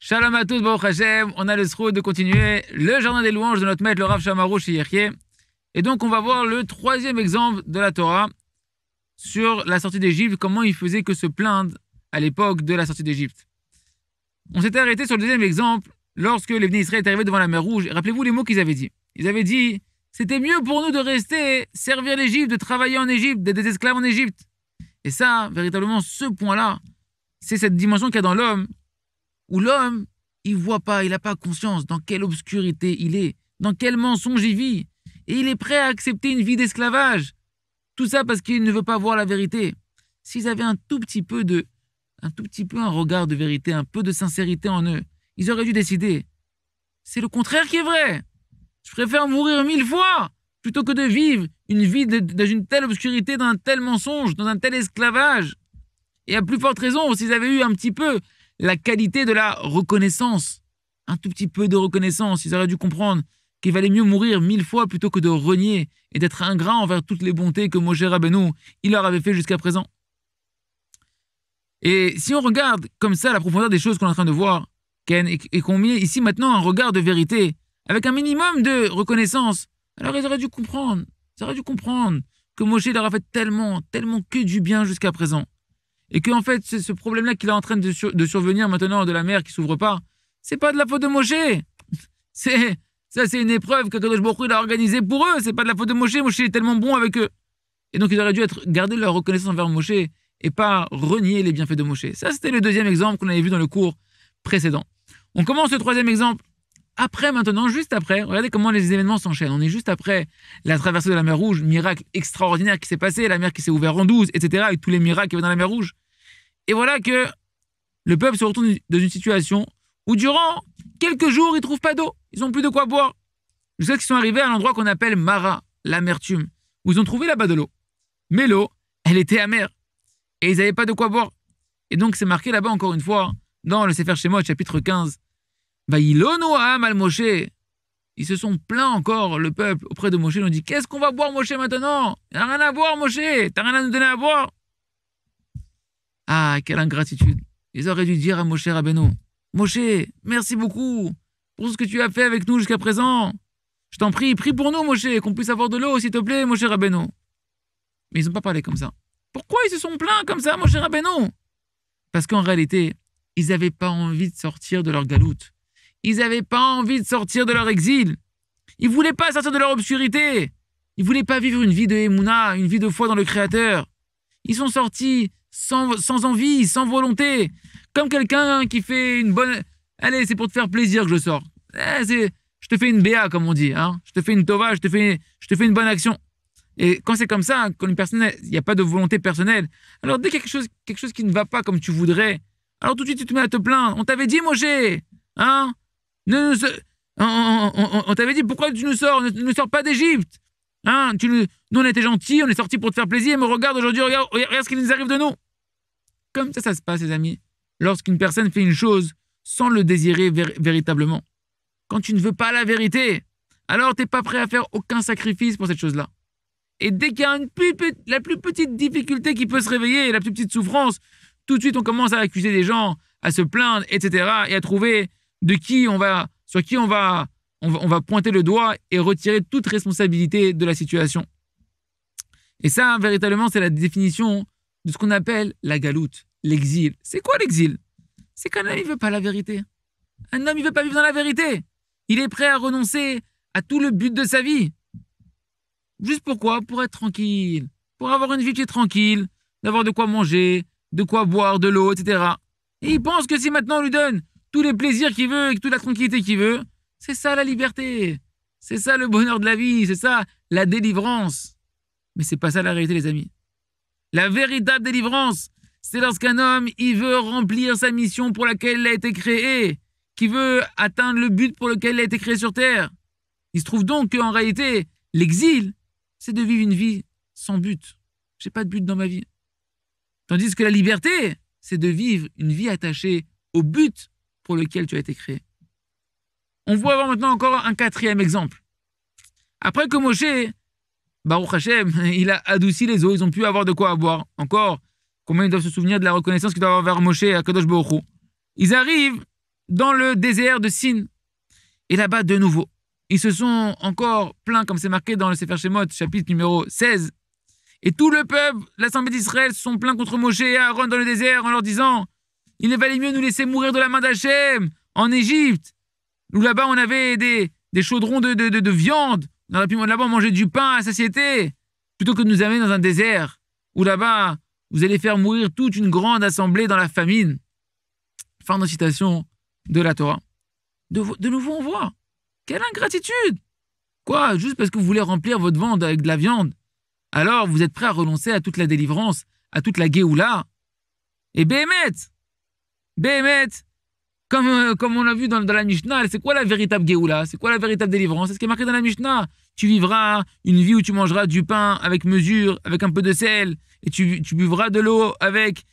Shalom à tous, Baruch Hashem. On a le sroud de continuer le jardin des louanges de notre maître, le Rav Shamarouch chez Yechie. Et donc, on va voir le troisième exemple de la Torah sur la sortie d'Égypte, comment il faisait que se plaindre à l'époque de la sortie d'Égypte. On s'était arrêté sur le deuxième exemple lorsque les Bnei Israël est arrivé devant la mer Rouge. Et rappelez-vous les mots qu'ils avaient dit. Ils avaient dit, c'était mieux pour nous de rester, servir l'Égypte, de travailler en Égypte, d'être des esclaves en Égypte. Et ça, véritablement, ce point-là, c'est cette dimension qu'il y a dans l'homme, où l'homme, il voit pas, il n'a pas conscience dans quelle obscurité il est, dans quel mensonge il vit. Et il est prêt à accepter une vie d'esclavage. Tout ça parce qu'il ne veut pas voir la vérité. S'ils avaient un regard de vérité, un peu de sincérité en eux, ils auraient dû décider. C'est le contraire qui est vrai. Je préfère mourir 1000 fois plutôt que de vivre une vie dans une telle obscurité, dans un tel mensonge, dans un tel esclavage. Et à plus forte raison, s'ils avaient eu un petit peu la qualité de la reconnaissance, un tout petit peu de reconnaissance, ils auraient dû comprendre qu'il valait mieux mourir 1000 fois plutôt que de renier et d'être ingrat envers toutes les bontés que Moshe Rabbeinu, il leur avait fait jusqu'à présent. Et si on regarde comme ça la profondeur des choses qu'on est en train de voir, Ken, et qu'on met ici maintenant un regard de vérité, avec un minimum de reconnaissance, alors ils auraient dû comprendre que Moshe leur a fait tellement que du bien jusqu'à présent. Et qu'en fait, ce problème-là qu'il est en train de survenir maintenant de la mer qui s'ouvre pas, c'est pas de la faute de Moshe. C'est une épreuve qu'Akadosh Baruch Hu a organisée pour eux. C'est pas de la faute de Moshe. Moshe est tellement bon avec eux. Et donc, ils auraient dû garder leur reconnaissance envers Moshe et pas renier les bienfaits de Moshe. Ça, c'était le deuxième exemple qu'on avait vu dans le cours précédent. On commence le troisième exemple. Après, maintenant, juste après, regardez comment les événements s'enchaînent. On est juste après la traversée de la mer Rouge, miracle extraordinaire qui s'est passé, la mer qui s'est ouverte en 12, etc., avec tous les miracles qui avaient dans la mer Rouge. Et voilà que le peuple se retrouve dans une situation où durant quelques jours, ils ne trouvent pas d'eau. Ils n'ont plus de quoi boire. Jusqu'à ce qu'ils sont arrivés à l'endroit qu'on appelle Mara, l'amertume, où ils ont trouvé là-bas de l'eau. Mais l'eau, elle était amère. Et ils n'avaient pas de quoi boire. Et donc, c'est marqué là-bas, encore une fois, dans le Sefer Shemot, chapitre 15. Vaïlono Ha'am al Moshe. Ils se sont plaints encore, le peuple, auprès de Moshe. Ils ont dit, qu'est-ce qu'on va boire, Moshe, maintenant? Il n'y a rien à boire, Moshe. T'as rien à nous donner à boire. Ah, quelle ingratitude. Ils auraient dû dire à Moshe Rabbeinu, Moshe, merci beaucoup pour ce que tu as fait avec nous jusqu'à présent. Je t'en prie, prie pour nous, Moshe, qu'on puisse avoir de l'eau, s'il te plaît, Moshe Rabbeinu. Mais ils n'ont pas parlé comme ça. Pourquoi ils se sont plaints comme ça, Moshe Rabbeinu? Parce qu'en réalité, ils n'avaient pas envie de sortir de leur galoute. Ils n'avaient pas envie de sortir de leur exil. Ils ne voulaient pas sortir de leur obscurité. Ils ne voulaient pas vivre une vie de Emouna, une vie de foi dans le Créateur. Ils sont sortis sans envie, sans volonté. Comme quelqu'un qui fait une bonne... Allez, c'est pour te faire plaisir que je sors. Je te fais une béa, comme on dit. Hein. Je te fais une tova, je te fais une bonne action. Et quand c'est comme ça, quand une personne, il n'y a pas de volonté personnelle, alors dès quelque chose qui ne va pas comme tu voudrais, alors tout de suite tu te mets à te plaindre. On t'avait dit, Moshe, hein, on t'avait dit pourquoi tu nous sors, ne sors pas d'Égypte. Hein, nous on était gentils, on est sortis pour te faire plaisir, mais regarde aujourd'hui, regarde ce qui nous arrive de nous. Comme ça se passe, les amis, lorsqu'une personne fait une chose sans le désirer véritablement. Quand tu ne veux pas la vérité, alors tu n'es pas prêt à faire aucun sacrifice pour cette chose-là. Et dès qu'il y a la plus petite difficulté qui peut se réveiller, la plus petite souffrance, tout de suite on commence à accuser les gens, à se plaindre, etc. et à trouver sur qui on va pointer le doigt et retirer toute responsabilité de la situation. Et ça, véritablement, c'est la définition de ce qu'on appelle la galoute, l'exil. C'est quoi l'exil? C'est qu'un homme, il ne veut pas la vérité. Un homme, il ne veut pas vivre dans la vérité. Il est prêt à renoncer à tout le but de sa vie. Juste pourquoi? Pour être tranquille. Pour avoir une vie qui est tranquille, d'avoir de quoi manger, de quoi boire, de l'eau, etc. Et il pense que si maintenant on lui donne tous les plaisirs qu'il veut et toute la tranquillité qu'il veut, c'est ça la liberté. C'est ça le bonheur de la vie. C'est ça la délivrance. Mais c'est pas ça la réalité, les amis. La véritable délivrance, c'est lorsqu'un homme, il veut remplir sa mission pour laquelle il a été créé, qui veut atteindre le but pour lequel il a été créé sur Terre. Il se trouve donc qu'en réalité, l'exil, c'est de vivre une vie sans but. J'ai pas de but dans ma vie. Tandis que la liberté, c'est de vivre une vie attachée au but pour lequel tu as été créé. On voit avoir maintenant encore un quatrième exemple. Après que Moshe, Baruch Hashem, il a adouci les eaux, ils ont pu avoir de quoi boire. Encore, combien ils doivent se souvenir de la reconnaissance qu'ils doivent avoir vers Moshe à Kadosh Baruch Hu. Ils arrivent dans le désert de Sin. Et là-bas, de nouveau, ils se sont encore plaints, comme c'est marqué dans le Sefer Shemot, chapitre numéro 16. Et tout le peuple, l'assemblée d'Israël, se sont plaints contre Moshe et Aaron dans le désert en leur disant « Il valait mieux nous laisser mourir de la main d'Hachem en Égypte, où là-bas on avait des chaudrons de viande, on aurait pu là-bas manger du pain à satiété, plutôt que de nous amener dans un désert, où là-bas vous allez faire mourir toute une grande assemblée dans la famine. » Fin de citation de la Torah. De nouveau, on voit. Quelle ingratitude! Quoi? Juste parce que vous voulez remplir votre ventre avec de la viande, alors vous êtes prêt à renoncer à toute la délivrance, à toute la Géoula. Et Béhémet, comme on l'a vu dans la Mishnah, c'est quoi la véritable Géoula? C'est quoi la véritable délivrance? C'est ce qui est marqué dans la Mishnah. Tu vivras une vie où tu mangeras du pain avec mesure, avec un peu de sel, et tu buvras de l'eau avec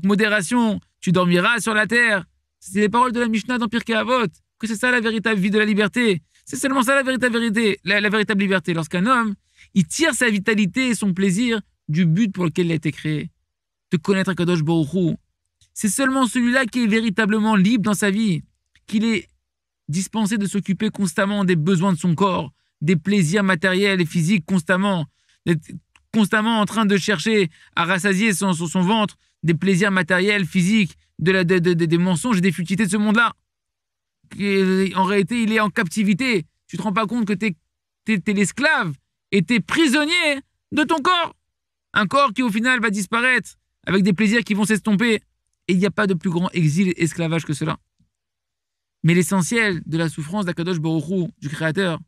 modération. Tu dormiras sur la terre. C'est les paroles de la Mishnah dans Pirkei Avot, que c'est ça la véritable vie de la liberté. C'est seulement ça la véritable vérité, la véritable liberté. Lorsqu'un homme, il tire sa vitalité et son plaisir du but pour lequel il a été créé. De connaître Akadosh Baruch Hu. C'est seulement celui-là qui est véritablement libre dans sa vie, qu'il est dispensé de s'occuper constamment des besoins de son corps, des plaisirs matériels et physiques constamment, d'être constamment en train de chercher à rassasier son ventre, des plaisirs matériels, physiques, des mensonges et des futilités de ce monde-là. En réalité, il est en captivité. Tu te rends pas compte que t'es l'esclave et t'es prisonnier de ton corps. Un corps qui, au final, va disparaître avec des plaisirs qui vont s'estomper. Et il n'y a pas de plus grand exil et esclavage que cela. Mais l'essentiel de la souffrance d'Akadosh Baruch Hu, du Créateur,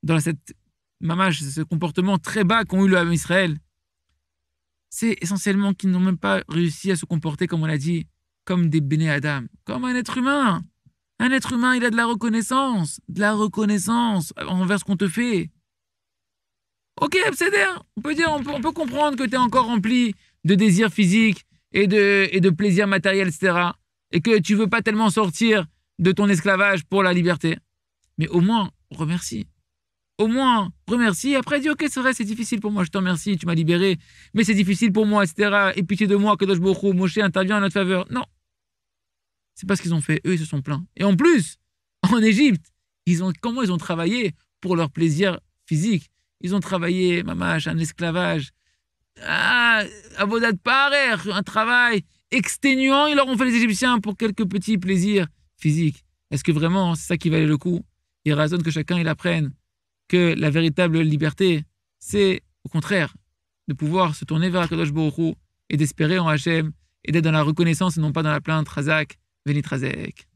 dans ce comportement très bas qu'ont eu le Ham Israël, c'est essentiellement qu'ils n'ont même pas réussi à se comporter, comme on l'a dit, comme des Béné Adam, comme un être humain. Un être humain, il a de la reconnaissance envers ce qu'on te fait. Ok, on peut comprendre que tu es encore rempli de désirs physiques et de plaisirs matériels, etc. Et que tu veux pas tellement sortir de ton esclavage pour la liberté. Mais au moins, remercie. Après, dis, ok, c'est vrai, c'est difficile pour moi, je te remercie, tu m'as libéré, mais c'est difficile pour moi, etc. Et pitié de moi, Kadosh Baruch Hu, Moshe intervient en notre faveur. Non. C'est pas ce qu'ils ont fait. Eux, ils se sont plaints. Et en plus, en Égypte, comment ils ont travaillé pour leur plaisir physique? Ils ont travaillé, mamash, un esclavage. Avodat parer, un travail exténuant, ils leur ont fait les Égyptiens pour quelques petits plaisirs physiques. Est-ce que vraiment c'est ça qui valait le coup? Il raisonne que chacun il apprenne que la véritable liberté, c'est au contraire de pouvoir se tourner vers Akadosh Baruch Hu et d'espérer en Hachem et d'être dans la reconnaissance et non pas dans la plainte. Razak, Venit Razek.